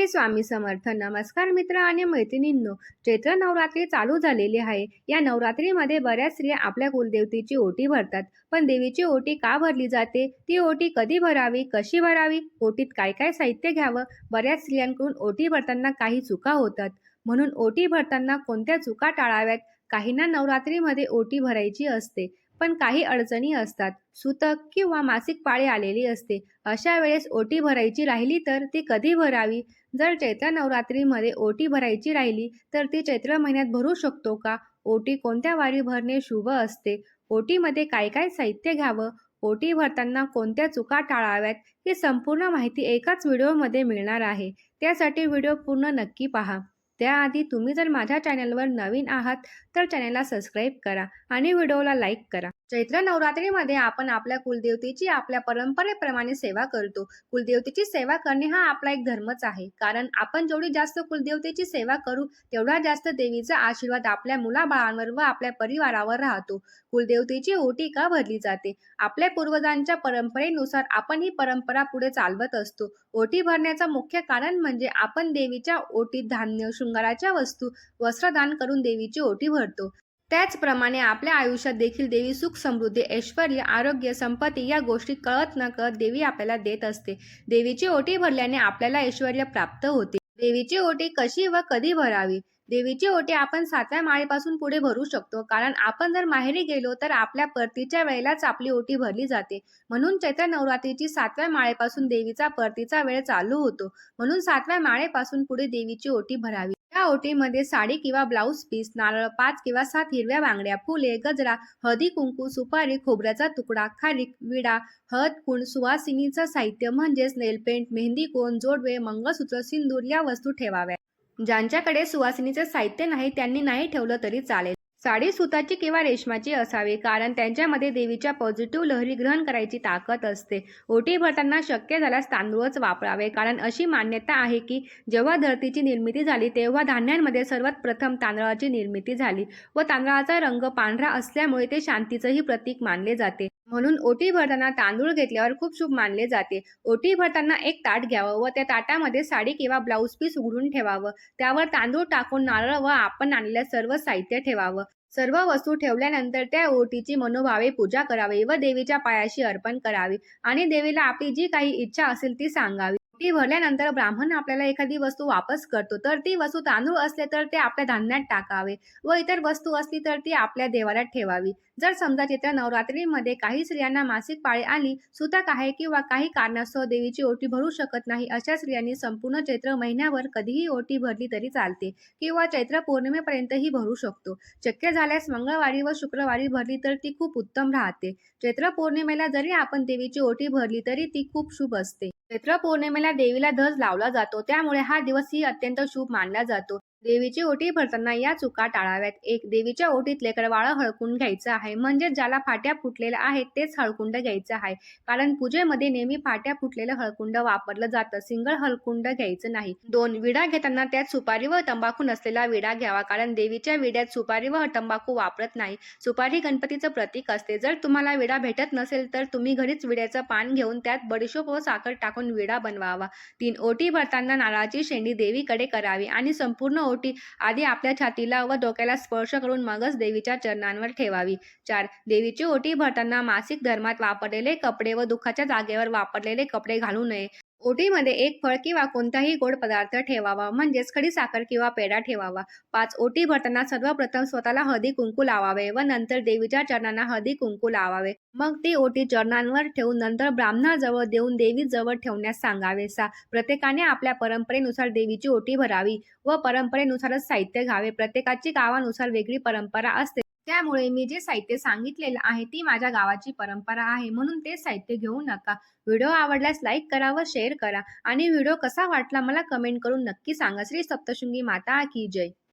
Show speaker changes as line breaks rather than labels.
स्वामी समर्थ. नमस्कार मित्र आणि मैत्रिणींनो. चैत्र नवरात्री चालू झालेली आहे. या नवरात्रीमध्ये बऱ्याच स्त्रिया आपल्या कुलदेवतेची ओटी भरतात. पण देवीची ओटी का भरली जाते? ती ओटी कधी भरावी? कशी भरावी? ओटीत काय काय साहित्य घ्यावं? बऱ्याच स्त्रियांकडून ओटी भरताना काही चुका होतात. म्हणून ओटी भरताना कोणत्या चुका टाळाव्यात? काहींना नवरात्रीमध्ये ओटी भरायची असते, पण काही अडचणी असतात. सुतक किंवा मासिक पाळी आलेली असते. अशा वेळेस ओटी भरायची राहिली तर ती कधी भरावी? जर चैत्र नवरात्रीमध्ये ओटी भरायची राहिली तर ती चैत्र महिन्यात भरू शकतो का? ओटी कोणत्या वारी भरणे शुभ असते? ओटीमध्ये काय काय साहित्य घ्यावं? ओटी भरताना कोणत्या चुका टाळाव्यात? ही संपूर्ण माहिती एकाच व्हिडिओमध्ये मिळणार आहे. त्यासाठी व्हिडिओ पूर्ण नक्की पहा. त्याआधी तुम्ही जर माझ्या चॅनलवर नवीन आहात तर चॅनलला सबस्क्राईब करा आणि व्हिडिओला लाईक करा. चैत्र नवरात्रीमध्ये आपण आपल्या कुलदेवतेची आपल्या परंपरेप्रमाणे सेवा करतो. कुलदेवतेची सेवा करणे हा आपला एक धर्मच आहे. कारण आपण जेवढी जास्त कुलदेवतेची सेवा करू तेवढा जास्त देवीचा आशीर्वाद आपल्या मुलाबाळांवर व आपल्या परिवारावर राहतो. कुलदेवतेची ओटी का भरली जाते? आपल्या पूर्वजांच्या परंपरेनुसार आपण ही परंपरा पुढे चालवत असतो. ओटी भरण्याचं मुख्य कारण म्हणजे आपण देवीच्या ओटीत धान्य, शृंगाराच्या वस्तू, वस्त्रदान करून देवीची ओटी भरतो. त्याचप्रमाणे आपल्या आयुष्यात देखील देवी सुख, समृद्धी, ऐश्वर्य, आरोग्य, संपत्ती या गोष्टी कळत नकळत देवी आपल्याला देत असते. देवीची ओटी भरल्याने आपल्याला ऐश्वर्य प्राप्त होते. देवीची ओटी कशी व कधी भरावी? देवीची ओटी आपण 7व्या माळेपासून पुढे भरू शकतो. कारण आपण जर माहेरी गेलो तर आपल्या परतीच्या वेळेलाच आपली ओटी भरली जाते. म्हणून चैत्र नवरात्रीची 7व्या माळेपासून देवीचा परतीचा वेळ चालू होतो. म्हणून 7व्या माळेपासून पुढे देवीची ओटी भरावी. या ओटीमध्ये साडी किंवा ब्लाऊज पीस, नारळ, 5 किंवा 7 हिरव्या बांगड्या, फुले, गजरा, हळदी कुंकू, सुपारी, खोबऱ्याचा तुकडा, खारीक, विडा, हळद, कुंड, सुवासिनीचं साहित्य म्हणजेच नेलपेंट, मेहंदी कोन, जोडवे, मंगळसूत्र, सिंदूर या वस्तू ठेवाव्या. ज्यांच्याकडे सुवासिनीचे साहित्य नाही त्यांनी नाही ठेवलं तरी चालेल. साडी सुताची किंवा रेशमाची असावी, कारण त्यांच्यामध्ये देवीच्या पॉझिटिव्ह लहरी ग्रहण करायची ताकद असते. ओटी भरताना शक्य झाल्यास तांदूळच वापरावे, कारण अशी मान्यता आहे की जेव्हा धरतीची निर्मिती झाली तेव्हा धान्यांमध्ये सर्वात प्रथम तांदळाची निर्मिती झाली व तांदळाचा रंग पांढरा असल्यामुळे ते शांतीचंही प्रतीक मानले जाते. म्हणून ओटी भरताना तांदूळ घेतल्यावर खूप शुभ मानले जाते. ओटी भरताना एक ताट घ्यावं व त्या ताटामध्ये साडी किंवा ब्लाऊज पीस उघडून ठेवावं. त्यावर तांदूळ टाकून नारळ व आपण आणलेलं सर्व साहित्य ठेवावं. सर्व वस्तू ठेवल्यानंतर त्या ओटीची मनोभावे पूजा करावी व देवीच्या पायाशी अर्पण करावी आणि देवीला आपली जी काही इच्छा असेल ती सांगावी. ओटी भरल्यानंतर ब्राह्मण आपल्याला एखादी वस्तू वापस करतो, तर ती वस्तू तांदूळ असले तर ते आपल्या धान्यात टाकावे व इतर वस्तू असली तर ती आपल्या देवाऱ्यात ठेवावी. जर समजा चैत्र नवरात्रीमध्ये काही स्त्रियांना मासिक पाळी आली, सुतक आहे किंवा काही कारणास्तव देवीची ओटी भरू शकत नाही, अशा स्त्रियांनी संपूर्ण चैत्र महिन्यावर कधीही ओटी भरली तरी चालते किंवा चैत्र पौर्णिमेपर्यंतही भरू शकतो. शक्य झाल्यास मंगळवारी व शुक्रवारी भरली तर ती खूप उत्तम राहते. चैत्र पौर्णिमेला जरी आपण देवीची ओटी भरली तरी ती खूप शुभ असते. चैत्र पौर्णिमेला देवीला ध्वज लावला जातो, त्यामुळे हा दिवसही अत्यंत शुभ मानला जातो. देवीची ओटी भरताना या चुका टाळाव्यात. 1. देवीच्या ओटीत लेकरबाळ हळकुंड घ्यायचं आहे, म्हणजे ज्याला फाट्या फुटलेल्या आहेत तेच हळकुंड घ्यायचं आहे. कारण पूजेमध्ये नेहमी फाट्या फुटलेलं हळकुंड वापरलं जातं, सिंगल हळकुंड घ्यायचं नाही. 2. विडा घेताना त्यात सुपारी व तंबाखू नसलेला विडा घ्यावा, कारण देवीच्या विड्यात सुपारी व तंबाखू वापरत नाही. सुपारी गणपतीचं प्रतीक असते. जर तुम्हाला विडा भेटत नसेल तर तुम्ही घरीच विड्याचं पान घेऊन त्यात बडीशोप व साखर टाकून विडा बनवावा. 3. ओटी भरताना नारळाची शेंडी देवीकडे करावी आणि संपूर्ण ओटी आधी आपल्या छातीला व डोक्याला स्पर्श करून मगच देवीच्या चरणांवर ठेवावी. 4. देवीची ओटी भरताना मासिक धर्मात वापरलेले कपडे व दुखाच्या जागेवर वापरलेले कपडे घालू नये. ओटीमध्ये एक फळ किंवा कोणताही गोड पदार्थ ठेवावा, म्हणजेच खडीसाखर किंवा पेढा ठेवावा. 5. ओटी भरताना सर्वप्रथम स्वतःला हळदी कुंकू लावावे व नंतर देवीच्या चरणांना हळदी कुंकू लावावे. मग ती ओटी चरणांवर ठेवून नंतर ब्राह्मणाजवळ देऊन देवीजवळ ठेवण्यास सांगावे. 6. प्रत्येकाने आपल्या परंपरेनुसार देवीची ओटी भरावी व परंपरेनुसारच साहित्य घ्यावे. प्रत्येकाची गावानुसार वेगळी परंपरा असते. त्यामुळे मी जे साहित्य सांगितलेलं आहे ती माझ्या गावाची परंपरा आहे, म्हणून ते साहित्य घेऊ नका. व्हिडिओ आवडल्यास लाईक करा व शेअर करा आणि व्हिडिओ कसा वाटला मला कमेंट करून नक्की सांगा. श्री सप्तशृंगी माता की जय.